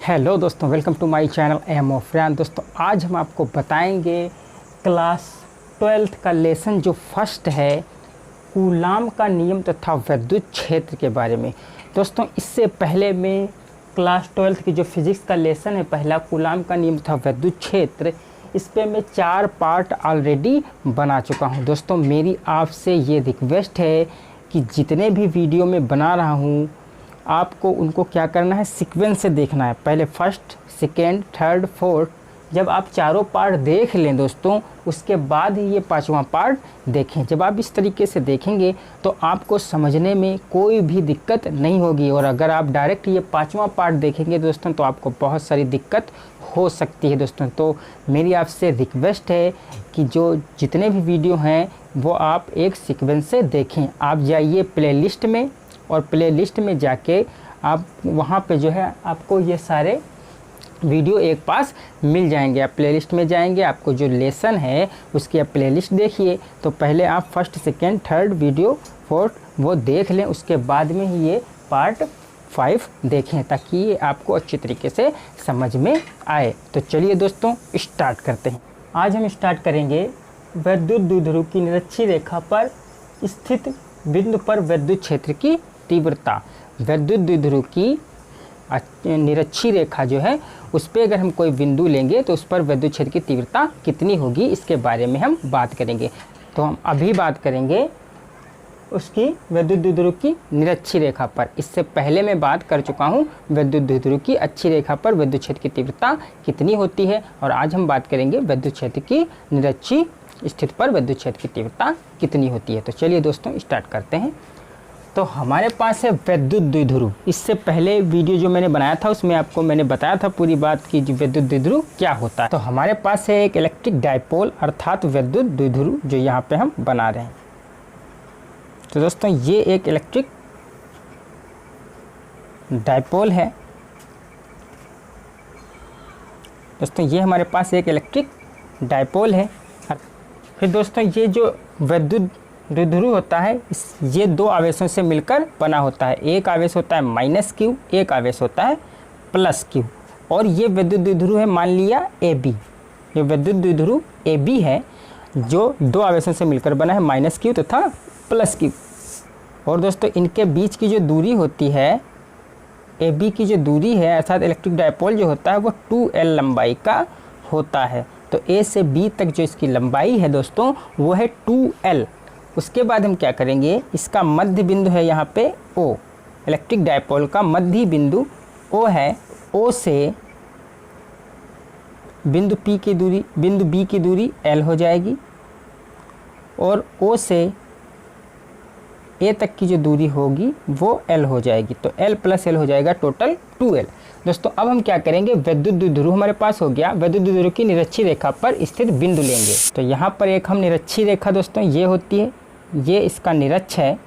Hello दोस्तों, welcome to my channel M of रैन। दोस्तों आज हम आपको बताएंगे क्लास 12th का लेसन जो फर्स्ट है कूलाम का नियम तथा विद्युत क्षेत्र के बारे में। दोस्तों इससे पहले मैं क्लास 12th की जो फिज़िक्स का लेसन है पहला कूलाम का नियम तथा विद्युत क्षेत्र, इस पे मैं 4 पार्ट ऑलरेडी बना चुका हूं। दोस्तों मेरी आपसे ये रिक्वेस्ट है कि जितने भी वीडियो मैं बना रहा हूं आपको उनको क्या करना है, सीक्वेंस से देखना है। पहले फर्स्ट, सेकेंड, थर्ड, फोर्थ। जब आप चारों पार्ट देख लें दोस्तों, उसके बाद ही ये 5वां पार्ट देखें। जब आप इस तरीके से देखेंगे तो आपको समझने में कोई भी दिक्कत नहीं होगी। और अगर आप डायरेक्ट ये 5वां पार्ट देखेंगे दोस्तों तो आपको बहुत सारी दिक्कत हो सकती है दोस्तों। तो मेरी आपसे रिक्वेस्ट है कि जो जितने भी वीडियो हैं वो आप एक सीक्वेंस से देखें। आप जाइए प्लेलिस्ट में और प्लेलिस्ट में जाके आप वहाँ पे जो है आपको ये सारे वीडियो एक पास मिल जाएंगे। आप प्लेलिस्ट में जाएंगे, आपको जो लेसन है उसकी आप प्लेलिस्ट देखिए। तो पहले आप first, second, third, video, fourth वो देख लें, उसके बाद में ही ये पार्ट 5 देखें ताकि ये आपको अच्छी तरीके से समझ में आए। तो चलिए दोस्तों स्टार्ट करते हैं। आज हम स्टार्ट करेंगे विद्युत द्विध्रुव की निरक्षीय रेखा पर स्थित बिंदु पर विद्युत क्षेत्र की तीव्रता। विद्युत द्विध्रुव की निरक्षीय रेखा जो है उस पर अगर हम कोई बिंदु लेंगे तो उस पर विद्युत क्षेत्र की तीव्रता कितनी होगी, इसके बारे में हम बात करेंगे। तो हम अभी बात करेंगे उसकी विद्युत द्विध्रुव की निरक्षीय रेखा पर। इससे पहले मैं बात कर चुका हूँ विद्युत द्विध्रुव की अक्षीय रेखा पर विद्युत क्षेत्र की तीव्रता कितनी होती है। और आज हम बात करेंगे विद्युत क्षेत्र की निरक्षीय स्थिति पर विद्युत क्षेत्र की तीव्रता कितनी होती है। तो चलिए दोस्तों स्टार्ट करते हैं। तो हमारे पास है विद्युत द्विध्रुव। इससे पहले वीडियो जो मैंने बनाया था उसमें आपको मैंने बताया था पूरी बात की विद्युत द्विध्रुव क्या होता है। तो हमारे पास है एक इलेक्ट्रिक डायपोल अर्थात विद्युत द्विध्रुव जो यहाँ पे हम बना रहे हैं। तो दोस्तों ये एक इलेक्ट्रिक डायपोल है। दोस्तों ये हमारे पास एक इलेक्ट्रिक डायपोल है। फिर दोस्तों ये जो विद्युत द्विध्रुव होता है ये 2 आवेशों से मिलकर बना होता है। एक आवेश होता है -Q, एक आवेश होता है +Q। और ये विद्युत द्विध्रुव है मान लिया AB। ये विद्युत द्विध्रुव AB है जो 2 आवेशों से मिलकर बना है, -Q तथा +Q। और दोस्तों इनके बीच की जो दूरी होती है, AB की जो दूरी है अर्थात इलेक्ट्रिक डायपोल जो होता है वो 2L लंबाई का होता है। तो A से B तक जो इसकी लंबाई है दोस्तों वो है 2L। उसके बाद हम क्या करेंगे, इसका मध्य बिंदु है यहाँ पे O। इलेक्ट्रिक डायपोल का मध्य बिंदु O है। O से बिंदु B की दूरी L हो जाएगी। और O से A तक की जो दूरी होगी वो L हो जाएगी। तो L + L हो जाएगा टोटल 2L। दोस्तों अब हम क्या करेंगे, विद्युत द्विध्रुव हमारे पास हो गया। विद्युत द्विध्रुव की निरक्षीय रेखा पर स्थित बिंदु लेंगे। तो यहाँ पर एक हम निरक्षीय रेखा दोस्तों ये होती है, ये इसका निरक्ष है।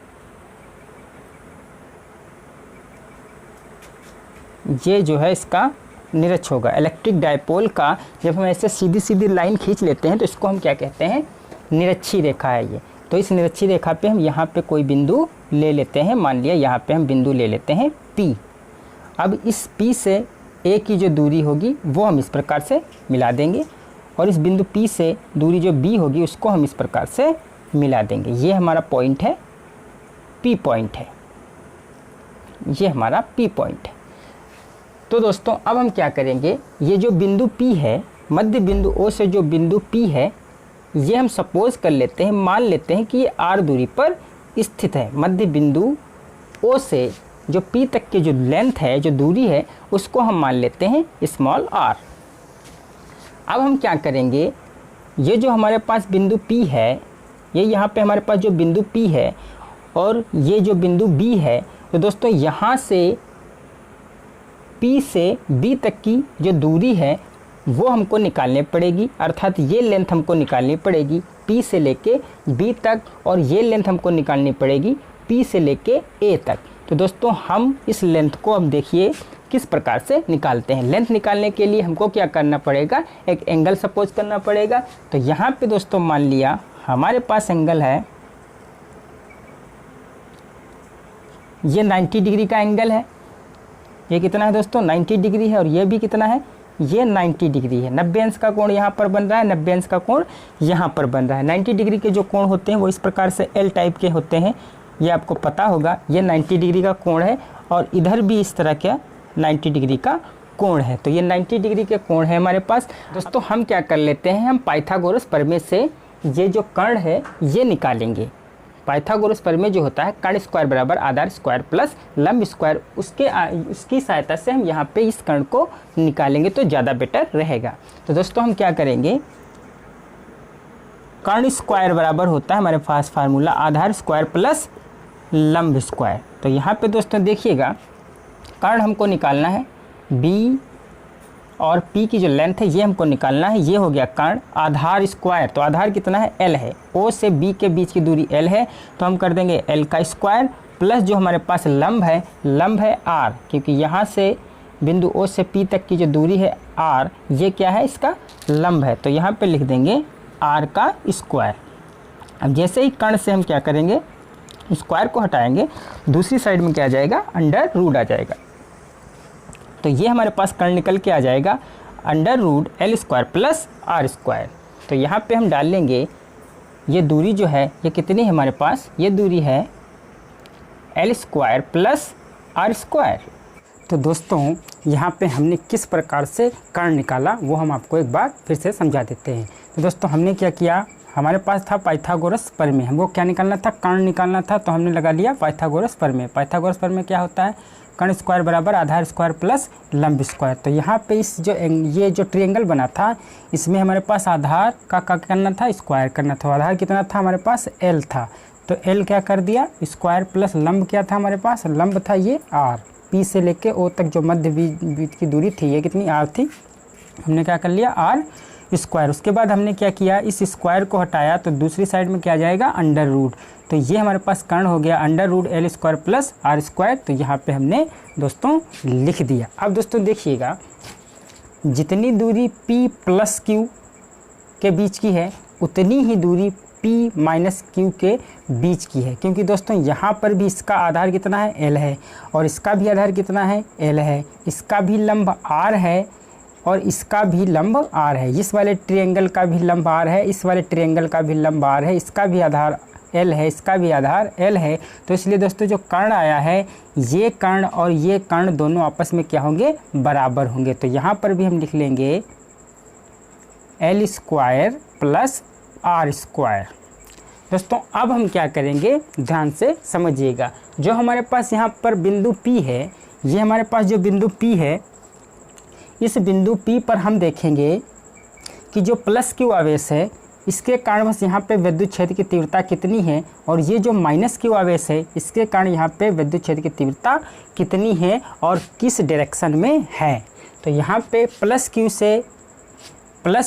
ये जो है इसका निरक्ष होगा इलेक्ट्रिक डायपोल का। जब हम ऐसे सीधी सीधी लाइन खींच लेते हैं तो इसको हम क्या कहते हैं, निरक्षीय रेखा है ये। तो इस निरक्षीय रेखा पे हम यहाँ पे कोई बिंदु ले लेते हैं। मान लिया यहाँ पे हम बिंदु ले लेते हैं P। अब इस P से A की जो दूरी होगी वो हम इस प्रकार से मिला देंगे। और इस बिंदु P से दूरी जो B होगी उसको हम इस प्रकार से मिला देंगे। ये हमारा पॉइंट है, P पॉइंट है। ये हमारा P पॉइंट है। तो दोस्तों अब हम क्या करेंगे, ये जो बिंदु P है, मध्य बिंदु O से जो बिंदु P है, ये हम सपोज कर लेते हैं, मान लेते हैं कि ये R दूरी पर स्थित है। मध्य बिंदु O से जो P तक की जो लेंथ है, जो दूरी है, उसको हम मान लेते हैं स्मॉल r। अब हम क्या करेंगे, ये जो हमारे पास बिंदु P है, ये यहाँ पे हमारे पास जो बिंदु P है और ये जो बिंदु B है, तो दोस्तों यहाँ से P से B तक की जो दूरी है वो हमको निकालनी पड़ेगी। अर्थात ये लेंथ हमको निकालनी पड़ेगी P से लेके B तक, और ये लेंथ हमको निकालनी पड़ेगी P से लेके A तक। तो दोस्तों हम इस लेंथ को अब देखिए किस प्रकार से निकालते हैं। लेंथ निकालने के लिए हमको क्या करना पड़ेगा, एक एंगल सपोज करना पड़ेगा। तो यहाँ पे दोस्तों मान लिया हमारे पास एंगल है, ये 90 डिग्री का एंगल है। ये कितना है दोस्तों 90 डिग्री है, और ये भी कितना है, ये 90 डिग्री है। 90 अंश का कोण यहाँ पर बन रहा है, 90 अंश का कोण यहाँ पर बन रहा है। 90 डिग्री के जो कोण होते हैं वो इस प्रकार से एल टाइप के होते हैं, ये आपको पता होगा। ये 90 डिग्री का कोण है, और इधर भी इस तरह का 90 डिग्री का कोण है। तो ये 90 डिग्री के कोण है हमारे पास। दोस्तों हम क्या कर लेते हैं, हम पाइथागोरस प्रमेय से ये जो कर्ण है ये निकालेंगे। पाइथागोरस प्रमेय जो होता है कर्ण स्क्वायर बराबर आधार स्क्वायर प्लस लंब स्क्वायर, उसकी सहायता से हम यहाँ पे इस कर्ण को निकालेंगे तो ज़्यादा बेटर रहेगा। तो दोस्तों हम क्या करेंगे, कर्ण स्क्वायर बराबर होता है हमारे पास फार्मूला आधार स्क्वायर प्लस लंब स्क्वायर। तो यहाँ पे दोस्तों देखिएगा, कर्ण हमको निकालना है, बी और पी की जो लेंथ है ये हमको निकालना है। ये हो गया कर्ण, आधार स्क्वायर, तो आधार कितना है एल है, ओ से बी के बीच की दूरी एल है, तो हम कर देंगे एल का स्क्वायर प्लस जो हमारे पास लंब है आर, क्योंकि यहाँ से बिंदु ओ से पी तक की जो दूरी है आर, ये क्या है इसका लंब है, तो यहाँ पे लिख देंगे आर का स्क्वायर। अब जैसे ही कर्ण से हम क्या करेंगे, स्क्वायर को हटाएंगे, दूसरी साइड में क्या आ जाएगा, अंडर रूट आ जाएगा। तो ये हमारे पास कर्ण निकल के आ जाएगा under root L square plus R square. तो यहाँ पे हम डाल लेंगे, ये दूरी जो है ये कितनी है हमारे पास, ये दूरी है L square plus R square. तो दोस्तों यहाँ पे हमने किस प्रकार से कर्ण निकाला वो हम आपको एक बार फिर से समझा देते हैं। तो दोस्तों हमने क्या किया, हमारे पास था पाइथागोरस प्रमेय, हमको क्या निकालना था, कर्ण निकालना था, तो हमने लगा लिया पाइथागोरस प्रमेय। पाइथागोरस प्रमेय क्या होता है, कर्ण स्क्वायर बराबर आधार स्क्वायर प्लस लंब स्क्वायर। तो यहाँ पे इस जो ये जो ट्रायंगल बना था इसमें हमारे पास आधार का करना था, स्क्वायर करना था। आधार कितना था हमारे पास, एल था, तो एल क्या कर दिया स्क्वायर प्लस लंब क्या था हमारे पास, लंब था ये आर, पी से लेके ओ तक जो मध्य बीच की दूरी थी ये कितनी आर थी, हमने क्या कर लिया आर स्क्वायर। उसके बाद हमने क्या किया, इस स्क्वायर को हटाया तो दूसरी साइड में क्या जाएगा अंडर रूट, तो ये हमारे पास कर्ण हो गया under root L square plus R square. तो यहाँ पे हमने दोस्तों लिख दिया। अब दोस्तों देखिएगा, जितनी दूरी p प्लस q के बीच की है उतनी ही दूरी p माइनस q के बीच की है, क्योंकि दोस्तों यहाँ पर भी इसका आधार कितना है l है, और इसका भी आधार कितना है l है, इसका भी लंब r है और इसका भी लंब r है, इस वाले ट्रायंगल का भी लंब r है, इस वाले ट्रायंगल का भी लंब r है, इसका भी आधार l है, इसका भी आधार l है। तो इसलिए दोस्तों जो कर्ण आया है, ये कर्ण और ये कर्ण दोनों आपस में क्या होंगे, बराबर होंगे। तो यहाँ पर भी हम लिख लेंगे l square plus R square. दोस्तों अब हम क्या करेंगे, ध्यान से समझिएगा, जो हमारे पास यहाँ पर बिंदु P है, ये हमारे पास जो बिंदु P है, इस बिंदु P पर हम देखेंगे कि जो प्लस Q आवेश है इसके कारण बस यहाँ पे विद्युत क्षेत्र की तीव्रता कितनी है, और ये जो माइनस Q आवेश है इसके कारण यहाँ पे विद्युत क्षेत्र की तीव्रता कितनी है और किस डायरेक्शन में है। तो यहाँ पे प्लस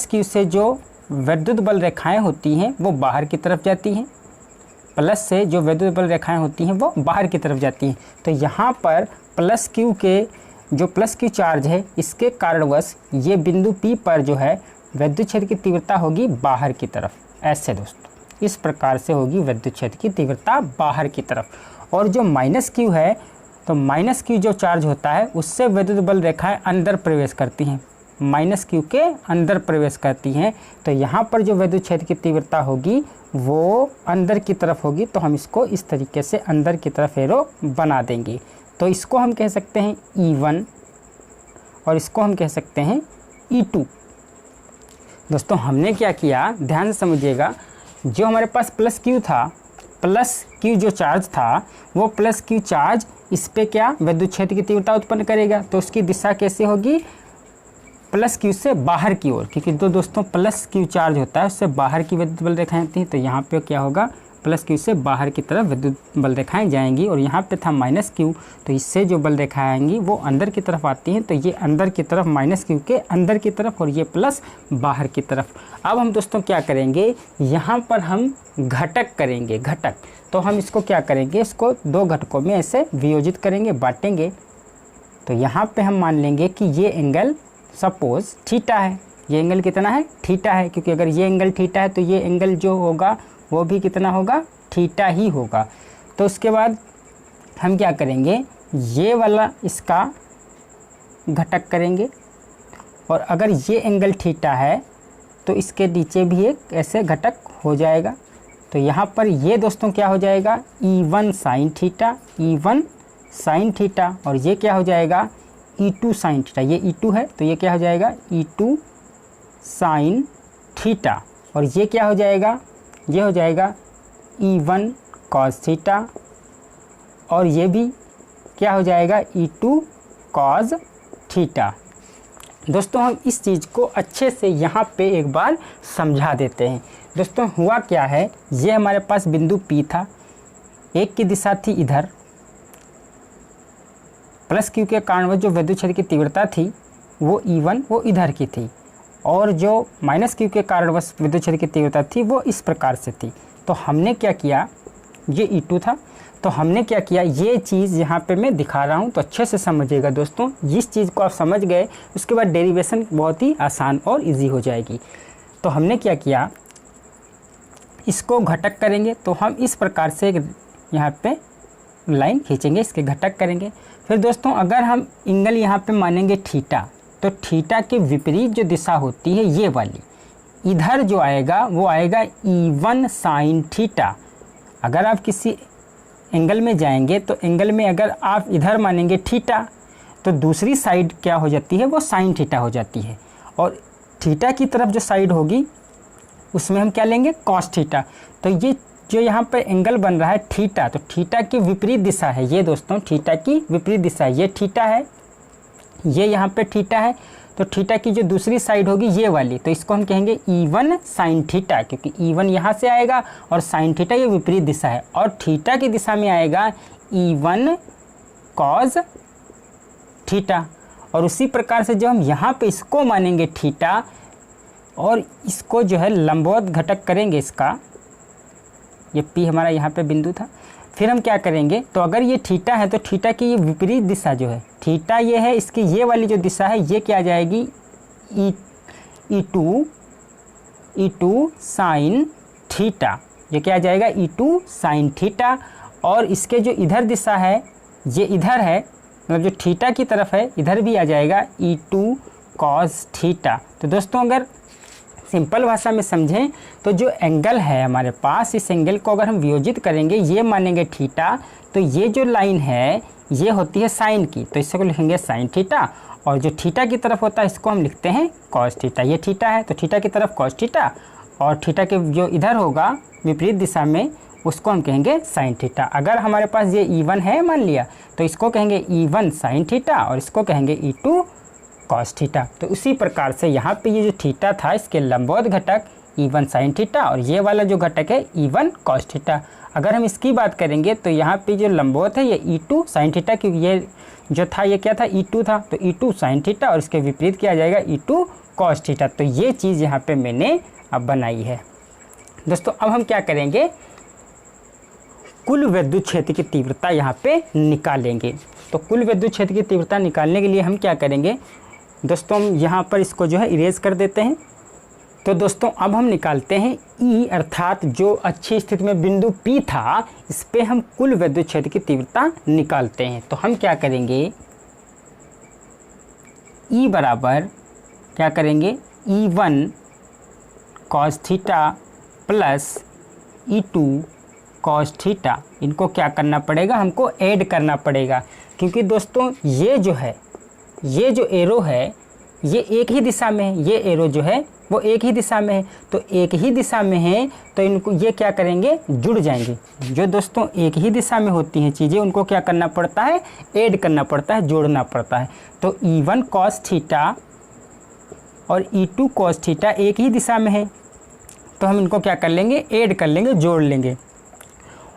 Q से जो विद्युत बल रेखाएं होती हैं वो बाहर की तरफ जाती हैं, प्लस से जो विद्युत बल रेखाएं होती हैं वो बाहर की तरफ जाती हैं। तो यहाँ पर प्लस Q के जो प्लस Q चार्ज है इसके कारणवश ये बिंदु P पर जो है विद्युत क्षेत्र की तीव्रता होगी बाहर की तरफ। ऐसे दोस्तों इस प्रकार से होगी विद्युत क्षेत्र की तीव्रता बाहर की तरफ। और जो माइनस Q है, तो माइनस Q जो चार्ज होता है उससे विद्युत बल रेखाएं अंदर प्रवेश करती हैं, माइनस Q के अंदर प्रवेश करती हैं। तो यहाँ पर जो विद्युत क्षेत्र की तीव्रता होगी वो अंदर की तरफ होगी, तो हम इसको इस तरीके से अंदर की तरफ एरो बना देंगे। तो इसको हम कह सकते हैं E1 और इसको हम कह सकते हैं E2। दोस्तों हमने क्या किया, ध्यान से समझिएगा, जो हमारे पास प्लस Q था, प्लस Q जो चार्ज था वो प्लस Q चार्ज इस पे क्या विद्युत क्षेत्र की तीव्रता उत्पन्न करेगा, तो उसकी दिशा कैसे होगी, प्लस Q से बाहर की ओर, क्योंकि दोस्तों प्लस Q चार्ज होता है उससे बाहर की विद्युत बल रेखाएं होती हैं। तो यहाँ पे क्या होगा, प्लस Q से बाहर की तरफ विद्युत बल रेखाएं जाएंगी, और यहाँ पे था माइनस Q, तो इससे जो बल रेखाएं आएंगी वो अंदर की तरफ आती हैं। तो ये अंदर की तरफ माइनस Q के अंदर की तरफ, और ये प्लस बाहर की तरफ। अब हम दोस्तों क्या करेंगे, यहाँ पर हम घटक करेंगे, घटक। तो हम इसको क्या करेंगे, इसको दो घटकों में ऐसे वियोजित करेंगे, बांटेंगे। तो यहाँ पर हम मान लेंगे कि ये एंगल सपोज थीटा है, ये एंगल कितना है, थीटा है, क्योंकि अगर ये एंगल थीटा है तो ये एंगल जो होगा वो भी कितना होगा, थीटा ही होगा। तो उसके बाद हम क्या करेंगे, ये वाला इसका घटक करेंगे, और अगर ये एंगल थीटा है तो इसके नीचे भी एक ऐसे घटक हो जाएगा। तो यहाँ पर ये दोस्तों क्या हो जाएगा, E1 sine theta, E1 sine theta, और ये क्या हो जाएगा, E2 साइन थीटा। ये E2 है तो ये क्या हो जाएगा, E2 साइन थीटा, और ये क्या हो जाएगा, ये हो जाएगा E1 कॉस थीटा, और ये भी क्या हो जाएगा, E2 कॉस थीटा। दोस्तों हम इस चीज़ को अच्छे से यहाँ पे एक बार समझा देते हैं। दोस्तों हुआ क्या है, ये हमारे पास बिंदु P था, एक की दिशा थी इधर, प्लस Q के कारणवश जो विद्युत क्षेत्र की तीव्रता थी वो E1 वो इधर की थी, और जो माइनस Q के कारणवश विद्युत क्षेत्र की तीव्रता थी वो इस प्रकार से थी। तो हमने क्या किया, ये E2 था, तो हमने क्या किया, ये चीज़ यहाँ पे मैं दिखा रहा हूँ तो अच्छे से समझिएगा दोस्तों। जिस चीज़ को आप समझ गए उसके बाद डेरिवेशन बहुत ही आसान और इजी हो जाएगी। तो हमने क्या किया, इसको घटक करेंगे, तो हम इस प्रकार से यहाँ पे लाइन खींचेंगे, इसके घटक करेंगे। फिर दोस्तों अगर हम एंगल यहाँ पे मानेंगे थीटा, तो थीटा के विपरीत जो दिशा होती है ये वाली, इधर जो आएगा वो आएगा E1 साइन थीटा। अगर आप किसी एंगल में जाएंगे तो एंगल में अगर आप इधर मानेंगे थीटा, तो दूसरी साइड क्या हो जाती है, वो साइन थीटा हो जाती है, और थीटा की तरफ जो साइड होगी उसमें हम क्या लेंगे, कॉस थीटा। तो ये जो यहाँ पर एंगल बन रहा है थीटा, तो थीटा की विपरीत दिशा है ये दोस्तों, थीटा की विपरीत दिशा है, ये थीटा है, ये यहाँ पे थीटा है, तो थीटा की जो दूसरी साइड होगी ये वाली, तो इसको हम कहेंगे E1 साइन थीटा, क्योंकि E1 यहाँ से आएगा और साइन थीटा ये विपरीत दिशा है, और थीटा की दिशा में आएगा E1 कॉस थीटा। और उसी प्रकार से जब हम यहाँ पे इसको मानेंगे थीटा और इसको जो है लंबवत घटक करेंगे इसका, ये P हमारा यहाँ पे बिंदु था, फिर हम क्या करेंगे, तो अगर ये थीटा है तो थीटा की ये विपरीत दिशा जो है, थीटा ये है, इसकी ये वाली जो दिशा है ये क्या आ जाएगी, E2 साइन थीटा, ये क्या आ जाएगा, E2 साइन थीटा। और इसके जो इधर दिशा है ये इधर है, मतलब जो थीटा की तरफ है इधर भी आ जाएगा E2 कॉस थीटा। तो दोस्तों अगर सिंपल भाषा में समझें तो जो एंगल है हमारे पास, इस एंगल को अगर हम वियोजित करेंगे, ये मानेंगे थीटा, तो ये जो लाइन है ये होती है साइन की, तो इसको लिखेंगे साइन थीटा, और जो थीटा की तरफ होता है इसको हम लिखते हैं कॉस थीटा। ये थीटा है तो थीटा की तरफ कॉस थीटा, और थीटा के जो इधर होगा विपरीत दिशा में उसको हम कहेंगे साइन थीटा। अगर हमारे पास ये E1 है मान लिया, तो इसको कहेंगे E1 साइन थीटा, और इसको कहेंगे E2 कॉस थीटा। तो उसी प्रकार से यहाँ पे ये जो थीटा था इसके लंबवत घटक E1 साइन थीटा, और ये वाला जो घटक है E1 कॉस थीटा। अगर हम इसकी बात करेंगे तो यहाँ पे जो लंबवत है ये E2 साइन थीटा, क्योंकि ये जो था ये क्या था, E2 था, तो E2 साइन थीटा, और इसके विपरीत किया जाएगा E2 कॉस थीटा। तो ये चीज़ यहाँ पे मैंने अब बनाई है। दोस्तों अब हम क्या करेंगे, कुल विद्युत क्षेत्र की तीव्रता यहाँ पे निकालेंगे। तो कुल विद्युत क्षेत्र की तीव्रता निकालने के लिए हम क्या करेंगे दोस्तों, हम यहाँ पर इसको जो है इरेज कर देते हैं। तो दोस्तों अब हम निकालते हैं E, अर्थात जो अच्छी स्थिति में बिंदु P था, इस पे हम कुल विद्युत क्षेत्र की तीव्रता निकालते हैं। तो हम क्या करेंगे, E बराबर क्या करेंगे, E1 cos theta plus E2 cos theta, इनको क्या करना पड़ेगा, हमको ऐड करना पड़ेगा, क्योंकि दोस्तों ये जो है, ये जो एरो है ये एक ही दिशा में है, ये एरो जो है वो एक ही दिशा में है, तो एक ही दिशा में है तो इनको ये क्या करेंगे, जुड़ जाएंगे। जो दोस्तों एक ही दिशा में होती हैं चीज़ें उनको क्या करना पड़ता है, ऐड करना पड़ता है, जोड़ना पड़ता है। तो E1 कॉस थीटा और E2 कॉस थीटा एक ही दिशा में है, तो हम इनको क्या कर लेंगे, ऐड कर लेंगे, जोड़ लेंगे।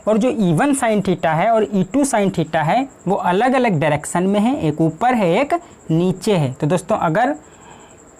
और जो E1 साइन थीटा है और E2 साइन थीटा है वो अलग अलग डायरेक्शन में है, एक ऊपर है एक नीचे है। तो दोस्तों अगर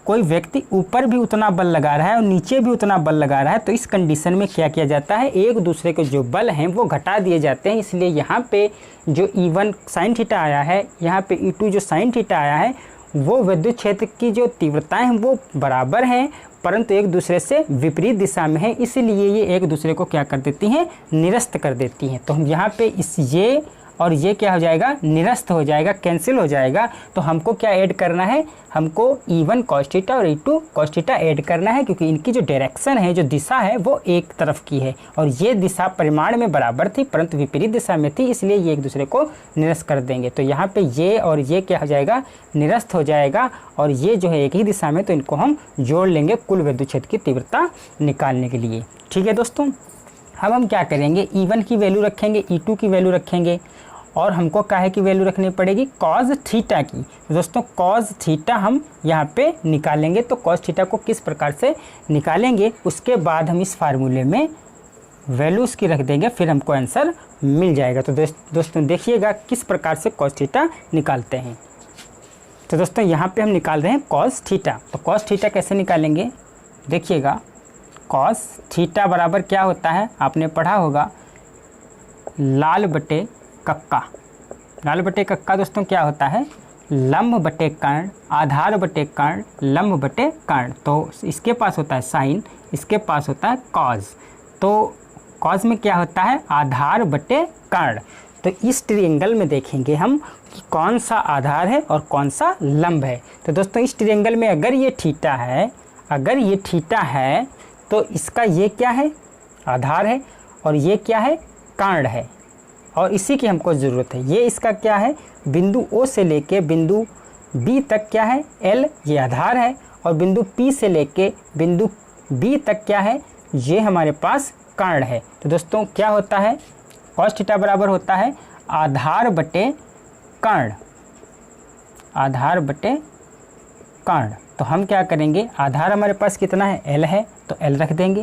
कोई व्यक्ति ऊपर भी उतना बल लगा रहा है और नीचे भी उतना बल लगा रहा है, तो इस कंडीशन में क्या किया जाता है, एक दूसरे के जो बल हैं वो घटा दिए जाते हैं। इसलिए यहाँ पे जो E1 साइन थीटा आया है, यहाँ पे E2 जो साइन थीटा आया है, वो विद्युत क्षेत्र की जो तीव्रताएं हैं वो बराबर हैं, परंतु एक दूसरे से विपरीत दिशा में है, इसलिए ये एक दूसरे को क्या कर देती हैं, निरस्त कर देती हैं। तो हम यहाँ पे इस ये और ये क्या हो जाएगा, निरस्त हो जाएगा, कैंसिल हो जाएगा। तो हमको क्या ऐड करना है, हमको E1 cos थीटा और E2 cos थीटा ऐड करना है, क्योंकि इनकी जो डायरेक्शन है, जो दिशा है, वो एक तरफ की है और ये दिशा परिमाण में बराबर थी परंतु विपरीत दिशा में थी, इसलिए ये एक दूसरे को निरस्त कर देंगे। तो यहाँ पे ये और ये क्या हो जाएगा, निरस्त हो जाएगा और ये जो है एक ही दिशा में, तो इनको हम जोड़ लेंगे कुल विद्युत क्षेत्र की तीव्रता निकालने के लिए। ठीक है दोस्तों, अब हम क्या करेंगे, E1 की वैल्यू रखेंगे, E2 की वैल्यू रखेंगे और हमको काहे की वैल्यू रखनी पड़ेगी, कॉस थीटा की। तो दोस्तों कॉस थीटा हम यहाँ पे निकालेंगे। तो कॉस थीटा को किस प्रकार से निकालेंगे, उसके बाद हम इस फार्मूले में वैल्यूज की रख देंगे, फिर हमको आंसर मिल जाएगा। तो दोस्तों देखिएगा किस प्रकार से कॉस थीटा निकालते हैं। तो दोस्तों यहाँ पे हम निकाल रहे हैं कॉस थीटा। तो कॉस थीटा कैसे निकालेंगे, देखिएगा, कॉस थीटा बराबर क्या होता है, आपने पढ़ा होगा, लाल बटे कक्का। लाल बटे कक्का दोस्तों क्या होता है, लंब बटे कर्ण, आधार बटे कर्ण, लंब बटे कर्ण। तो इसके पास होता है साइन, इसके पास होता है कॉस। तो कॉस में क्या होता है, आधार बटे कर्ण। तो इस ट्रायंगल में देखेंगे हम कि कौन सा आधार है और कौन सा लंब है। तो दोस्तों इस ट्रायंगल में अगर ये थीटा है, अगर ये थीटा है तो इसका ये क्या है, आधार है और ये क्या है, कर्ण है और इसी की हमको ज़रूरत है। ये इसका क्या है, बिंदु O से लेके बिंदु B तक क्या है, L, ये आधार है और बिंदु P से लेके बिंदु B तक क्या है, ये हमारे पास कर्ण है। तो दोस्तों क्या होता है, कॉस थीटा बराबर होता है आधार बटे कर्ण, आधार बटे कर्ण। तो हम क्या करेंगे, आधार हमारे पास कितना है, L है, तो L रख देंगे।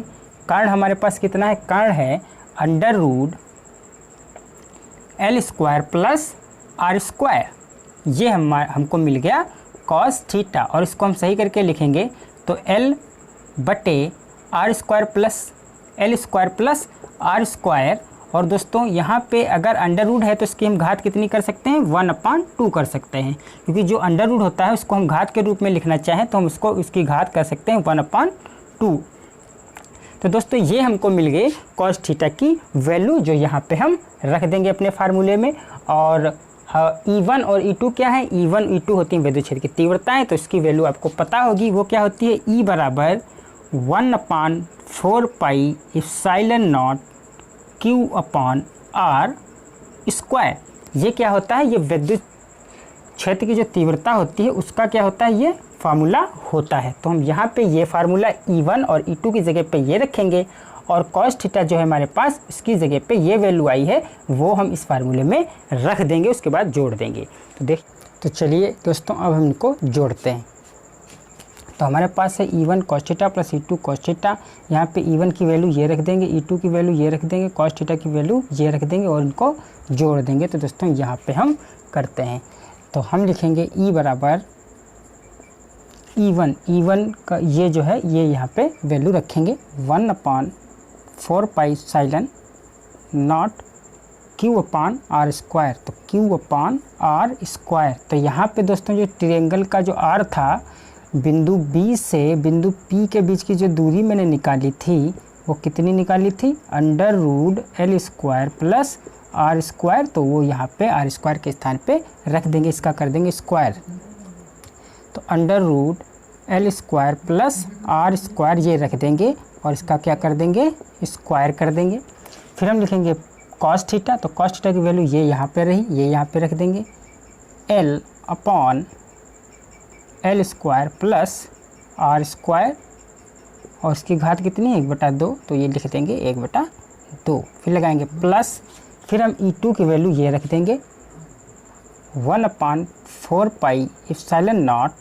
कर्ण हमारे पास कितना है, कर्ण है under root L square plus R square. ये हमको मिल गया कॉस थीटा और इसको हम सही करके लिखेंगे तो L बटे R square plus L square plus R square. और दोस्तों यहाँ पे अगर अंडर रूट है तो इसकी हम घात कितनी कर सकते हैं, 1/2 कर सकते हैं, क्योंकि जो अंडर रूट होता है उसको हम घात के रूप में लिखना चाहें तो हम उसकी घात कर सकते हैं 1/2। तो दोस्तों ये हमको मिल गई कॉस थीटा की वैल्यू, जो यहाँ पे हम रख देंगे अपने फार्मूले में। और E1 और E2 क्या है, E1 E2 होती हैं विद्युत क्षेत्र की तीव्रताएं, तो इसकी वैल्यू आपको पता होगी, वो क्या होती है, E बराबर 1/4 pi epsilon not Q/R square. ये क्या होता है, ये विद्युत क्षेत्र की जो तीव्रता होती है उसका क्या होता है, ये फार्मूला होता है। तो हम यहाँ पे ये फार्मूला E1 और E2 की जगह पे ये रखेंगे और कॉस थीटा जो है हमारे पास, इसकी जगह पे ये वैल्यू आई है, वो हम इस फार्मूले में रख देंगे, उसके बाद जोड़ देंगे। तो चलिए दोस्तों अब हम इनको जोड़ते हैं। तो हमारे पास है E1 cos theta plus E2 cos theta. यहाँ पे E1 की वैल्यू ये रख देंगे, E2 की वैल्यू ये रख देंगे, cos थीटा की वैल्यू ये रख देंगे और इनको जोड़ देंगे। तो दोस्तों यहाँ पे हम करते हैं, तो हम लिखेंगे E बराबर E1 का ये जो है ये यहाँ पे वैल्यू रखेंगे 1/4 pi epsilon not Q/R square. तो Q/R स्क्वायर। तो यहाँ पे दोस्तों जो ट्रायंगल का जो R था, बिंदु B से बिंदु P के बीच की जो दूरी मैंने निकाली थी वो कितनी निकाली थी, under root L square plus R square. तो वो यहाँ पे R स्क्वायर के स्थान पे रख देंगे, इसका कर देंगे स्क्वायर। तो under root L square plus R square ये रख देंगे और इसका क्या कर देंगे, स्क्वायर कर देंगे। फिर हम लिखेंगे कॉस थीटा। तो कॉस थीटा की वैल्यू ये यहाँ पे रही, ये यहाँ पे रख देंगे, L square plus R square और इसकी घात कितनी है, 1/2। तो ये लिख देंगे 1/2। फिर लगाएंगे प्लस, फिर हम E2 की वैल्यू ये रख देंगे 1/4 pi epsilon not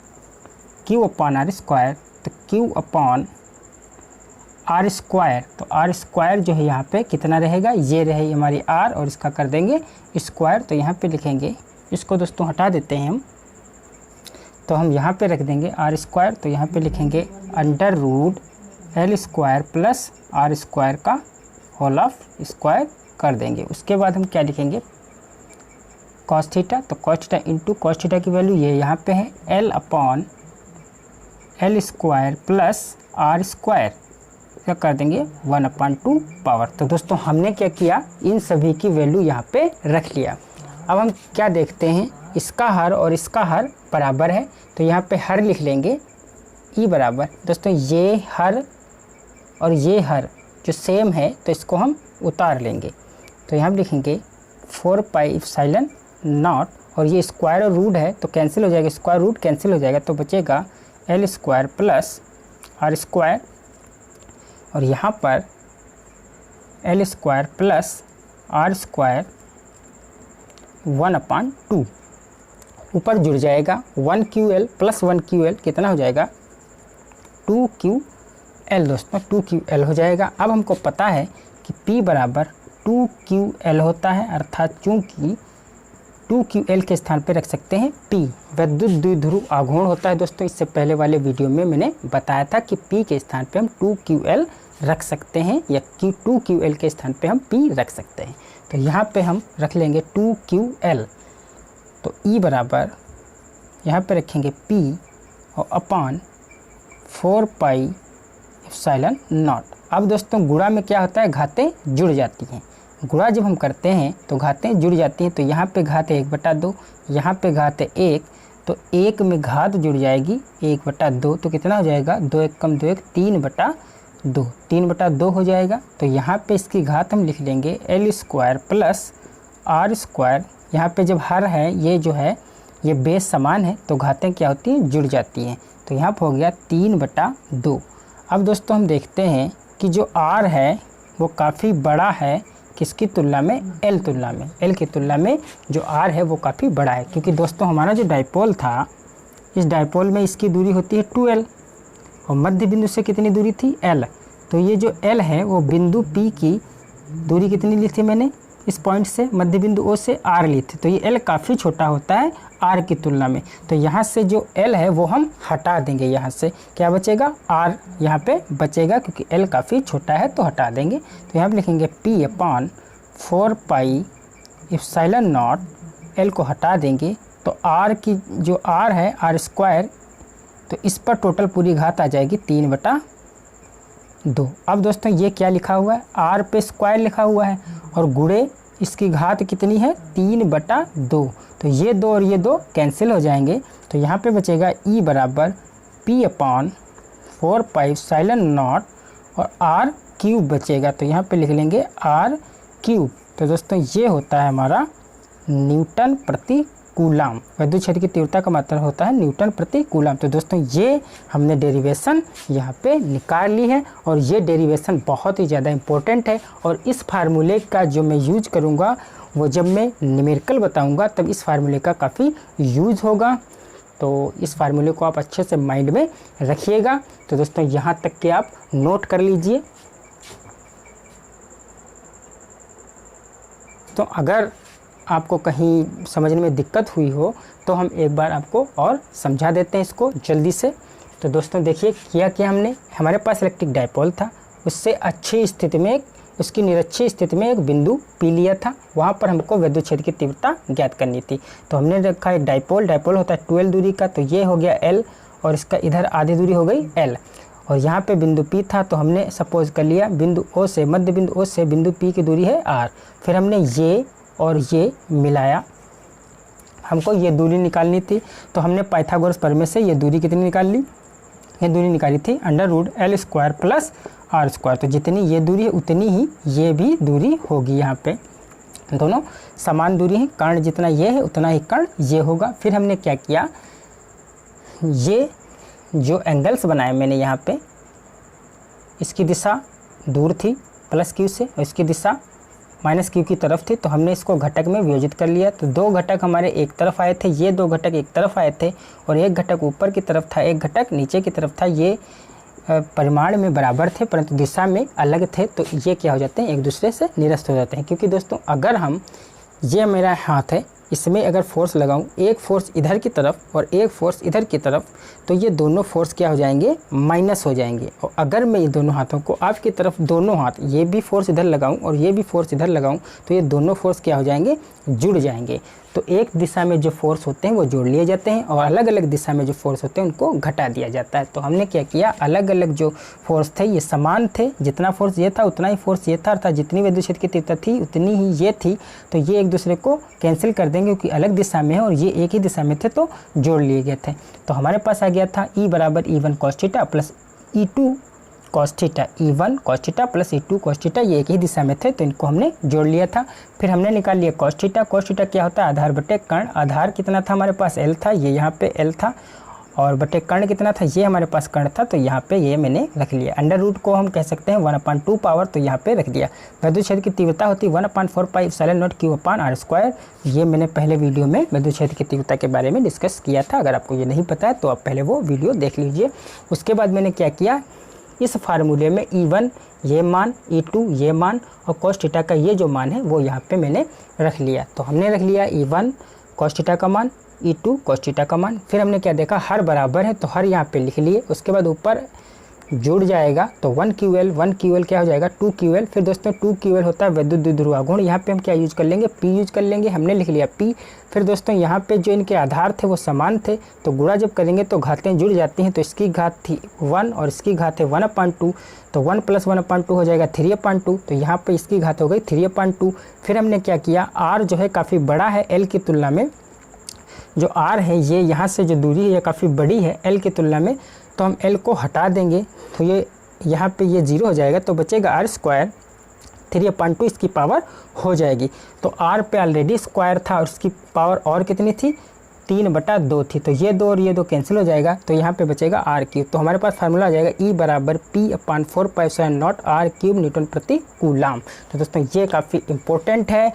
Q/R square. तो Q/R स्क्वायर। तो R स्क्वायर जो है यहाँ पे कितना रहेगा, ये रहे हमारी R और इसका कर देंगे स्क्वायर। तो यहाँ पे लिखेंगे, इसको दोस्तों हटा देते हैं हम, तो हम यहाँ पे रख देंगे R स्क्वायर। तो यहाँ पे लिखेंगे under root L square plus R square का होल ऑफ स्क्वायर कर देंगे। उसके बाद हम क्या लिखेंगे, कॉस थीटा। तो cos theta into cos theta की वैल्यू ये यहाँ पे है L square plus R square, क्या कर देंगे 1/2 पावर। तो दोस्तों हमने क्या किया, इन सभी की वैल्यू यहाँ पे रख लिया। अब हम क्या देखते हैं, इसका हर और इसका हर बराबर है, तो यहाँ पे हर लिख लेंगे ई बराबर। दोस्तों ये हर और ये हर जो सेम है तो इसको हम उतार लेंगे, तो यहाँ लिखेंगे 4 पाई एप्सिलॉन नॉट, और ये स्क्वायर और रूट है तो कैंसिल हो जाएगा, स्क्वायर रूट कैंसिल हो जाएगा, तो बचेगा L square plus R square, और यहाँ पर L square plus R square 1/2 ऊपर जुड़ जाएगा 1QL प्लस 1QL कितना हो जाएगा 2QL। दोस्तों 2QL हो जाएगा। अब हमको पता है कि P बराबर 2QL होता है, अर्थात चूँकि 2QL के स्थान पर रख सकते हैं P, विद्युत द्विध्रुव आघूर्ण होता है। दोस्तों इससे पहले वाले वीडियो में मैंने बताया था कि P के स्थान पे हम 2QL रख सकते हैं, या 2QL के स्थान पे हम P रख सकते हैं। तो यहाँ पे हम रख लेंगे 2QL, तो E बराबर यहाँ पे रखेंगे P और अपान 4 पाई एप्सिलॉन नॉट। अब दोस्तों गुणा में क्या होता है, घातें जुड़ जाती हैं। गुणा जब हम करते हैं तो घातें जुड़ जाती हैं, तो यहाँ पे घात 1/2, यहाँ पे घात 1, तो 1 में घात जुड़ जाएगी 1/2, तो कितना हो जाएगा 2 1 कम 2 1 3/2, 3/2 हो जाएगा। तो यहाँ पे इसकी घात हम लिख लेंगे L square plus R square. यहाँ पे जब हर है, ये जो है ये बेस समान है तो घातें क्या होती हैं, जुड़ जाती हैं, तो यहाँ पर हो गया 3/2। अब दोस्तों हम देखते हैं कि जो r है वो काफ़ी बड़ा है, किसकी तुलना में, L तुलना में, L की तुलना में जो r है वो काफ़ी बड़ा है, क्योंकि दोस्तों हमारा जो डाइपोल था, इस डाइपोल में इसकी दूरी होती है 2L और मध्य बिंदु से कितनी दूरी थी, L। तो ये जो L है वो बिंदु P की दूरी कितनी ली थी मैंने, इस पॉइंट से मध्य बिंदु O से R ली थी, तो ये L काफ़ी छोटा होता है R की तुलना में। तो यहाँ से जो L है वो हम हटा देंगे, यहाँ से क्या बचेगा, R यहाँ पे बचेगा, क्योंकि L काफ़ी छोटा है तो हटा देंगे। तो यहाँ पे लिखेंगे P upon 4 pi epsilon not, L को हटा देंगे तो R की जो R है R स्क्वायर, तो इस पर टोटल पूरी घात आ जाएगी 3/2। अब दोस्तों ये क्या लिखा हुआ है, R पे स्क्वायर लिखा हुआ है और गुणे इसकी घात कितनी है 3/2, तो ये 2 और ये 2 कैंसिल हो जाएंगे, तो यहाँ पे बचेगा E बराबर P upon 4 pi epsilon not और R क्यूब बचेगा, तो यहाँ पे लिख लेंगे R क्यूब। तो दोस्तों ये होता है हमारा न्यूटन प्रति कूलाम, विद्युत क्षेत्र की तीव्रता का मात्रा होता है न्यूटन प्रति कूलाम। तो दोस्तों ये हमने डेरिवेशन यहाँ पे निकाल ली है, और ये डेरिवेशन बहुत ही ज़्यादा इम्पोर्टेंट है, और इस फार्मूले का जो मैं यूज करूँगा वो जब मैं न्यूमेरिकल बताऊँगा तब इस फार्मूले का काफ़ी यूज होगा। तो इस फार्मूले को आप अच्छे से माइंड में रखिएगा। तो दोस्तों यहाँ तक के आप नोट कर लीजिए। तो अगर आपको कहीं समझने में दिक्कत हुई हो तो हम एक बार आपको और समझा देते हैं इसको जल्दी से। तो दोस्तों देखिए किया क्या हमने, हमारे पास इलेक्ट्रिक डाइपोल था, उससे अच्छी स्थिति में, उसकी निरक्षीय स्थिति में एक बिंदु पी लिया था, वहाँ पर हमको विद्युत क्षेत्र की तीव्रता ज्ञात करनी थी। तो हमने रखा एक डाइपोल, डाइपोल होता है 12 दूरी का, तो ये हो गया L और इसका इधर आधी दूरी हो गई L, और यहाँ पे बिंदु P था तो हमने सपोज कर लिया बिंदु O से, मध्य बिंदु O से बिंदु P की दूरी है R। फिर हमने ये और ये मिलाया, हमको ये दूरी निकालनी थी, तो हमने पाइथागोरस प्रमेय से ये दूरी कितनी निकाल ली, ये दूरी निकाली थी √L square plus R square. तो जितनी ये दूरी है उतनी ही ये भी दूरी होगी, यहाँ पे दोनों समान दूरी है, कर्ण जितना ये है उतना ही कर्ण ये होगा। फिर हमने क्या किया, ये जो एंगल्स बनाए मैंने यहाँ पे, इसकी दिशा दूर थी +Q से और इसकी दिशा -Q की तरफ थी, तो हमने इसको घटक में वियोजित कर लिया। तो 2 घटक हमारे एक तरफ आए थे, ये 2 घटक एक तरफ आए थे, और एक घटक ऊपर की तरफ था, एक घटक नीचे की तरफ था। ये परिमाण में बराबर थे परंतु दिशा में अलग थे, तो ये क्या हो जाते हैं, एक दूसरे से निरस्त हो जाते हैं। क्योंकि दोस्तों अगर हम, ये मेरा हाथ है, इसमें अगर फोर्स लगाऊं, एक फोर्स इधर की तरफ और एक फोर्स इधर की तरफ, तो ये दोनों फोर्स क्या हो जाएंगे, माइनस हो जाएंगे। और अगर मैं ये दोनों हाथों को आपकी तरफ, दोनों हाथ, ये भी फोर्स इधर लगाऊं और ये भी फोर्स इधर लगाऊं, तो ये दोनों फोर्स क्या हो जाएंगे, जुड़ जाएंगे। तो एक दिशा में जो फोर्स होते हैं वो जोड़ लिए जाते हैं और अलग अलग दिशा में जो फोर्स होते हैं उनको घटा दिया जाता है। तो हमने क्या किया, अलग अलग जो फोर्स थे ये समान थे, जितना फोर्स ये था उतना ही फोर्स ये था, अर्थात जितनी विद्युत क्षेत्र की तीव्रता थी उतनी ही ये थी। तो ये एक दूसरे को कैंसिल कर देंगे क्योंकि अलग दिशा में है और ये एक ही दिशा में थे तो जोड़ लिए गए थे। तो हमारे पास आ गया था E बराबर E1 cos theta plus E2 cos theta, E1 cos theta plus E2 cos theta, ये एक ही दिशा में थे तो इनको हमने जोड़ लिया था। फिर हमने निकाल लिया cos थीटा। cos थीटा क्या होता है, आधार बटे कर्ण। आधार कितना था हमारे पास, L था, ये यहाँ पे L था, और बटे कर्ण कितना था, ये हमारे पास कर्ण था, तो यहाँ पे ये मैंने रख लिया। अंडर रूट को हम कह सकते हैं 1/2 पावर, तो यहाँ पे रख दिया। विद्युत क्षेत्र की तीव्रता होती है 1/4 पाई एप्सिलॉन नॉट Q/r²। ये मैंने पहले वीडियो में विद्युत क्षेत्र की तीव्रता के बारे में डिस्कस किया था, अगर आपको ये नहीं पता है तो आप पहले वो वीडियो देख लीजिए। उसके बाद मैंने क्या किया, इस फार्मूले में E1 ये मान, E2 ये मान और cos थीटा का ये जो मान है वो यहाँ पे मैंने रख लिया। तो हमने रख लिया E1 cos थीटा का मान, E2 cos थीटा का मान। फिर हमने क्या देखा, हर बराबर है तो हर यहाँ पे लिख लिए। उसके बाद ऊपर जुड़ जाएगा तो 1QL क्या हो जाएगा 2QL। फिर दोस्तों 2QL होता है विद्युत द्विध्रुव आघूर्ण, यहाँ पे हम क्या यूज कर लेंगे, P यूज कर लेंगे, हमने लिख लिया P। फिर दोस्तों यहाँ पे जो इनके आधार थे वो समान थे तो गुणा जब करेंगे तो घातें जुड़ जाती हैं। तो इसकी घात थी 1 और इसकी घात है 1/2, तो 1 + 1/2 हो जाएगा 3/2, तो यहाँ पे इसकी घात हो गई 3/2। फिर हमने क्या किया, R जो है काफ़ी बड़ा है L की तुलना में, जो R है ये यहाँ से जो दूरी है ये काफ़ी बड़ी है L की तुलना में, तो हम L को हटा देंगे तो ये यहाँ पे ये 0 हो जाएगा, तो बचेगा R², 3/2 इसकी पावर हो जाएगी। तो R पे ऑलरेडी स्क्वायर था और इसकी पावर और कितनी थी, 3/2 थी, तो ये 2 और ये 2 कैंसिल हो जाएगा, तो यहाँ पे बचेगा R3। तो हमारे पास फार्मूला आ जाएगा E बराबर P/4 pi epsilon not R³ Newton प्रति कूलाम। तो दोस्तों ये काफ़ी इम्पोर्टेंट है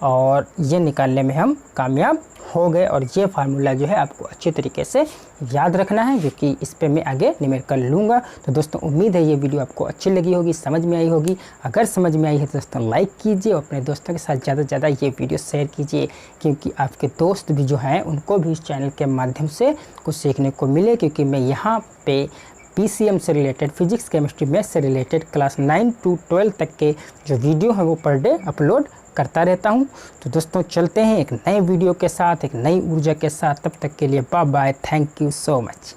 और ये निकालने में हम कामयाब हो गए। और ये फार्मूला जो है आपको अच्छे तरीके से याद रखना है, जो कि इस पे मैं आगे न्यूमेरिकल लूँगा। तो दोस्तों उम्मीद है ये वीडियो आपको अच्छी लगी होगी, समझ में आई होगी। अगर समझ में आई है तो दोस्तों लाइक कीजिए और अपने दोस्तों के साथ ज़्यादा से ज़्यादा ये वीडियो शेयर कीजिए, क्योंकि आपके दोस्त भी जो हैं उनको भी इस चैनल के माध्यम से कुछ सीखने को मिले। क्योंकि मैं यहाँ पे PCM से रिलेटेड, फिजिक्स केमिस्ट्री मैथ से रिलेटेड क्लास 9 to 12 तक के जो वीडियो हैं वो पर डे अपलोड करता रहता हूं। तो दोस्तों चलते हैं एक नए वीडियो के साथ, एक नई ऊर्जा के साथ। तब तक के लिए bye bye, thank you so much.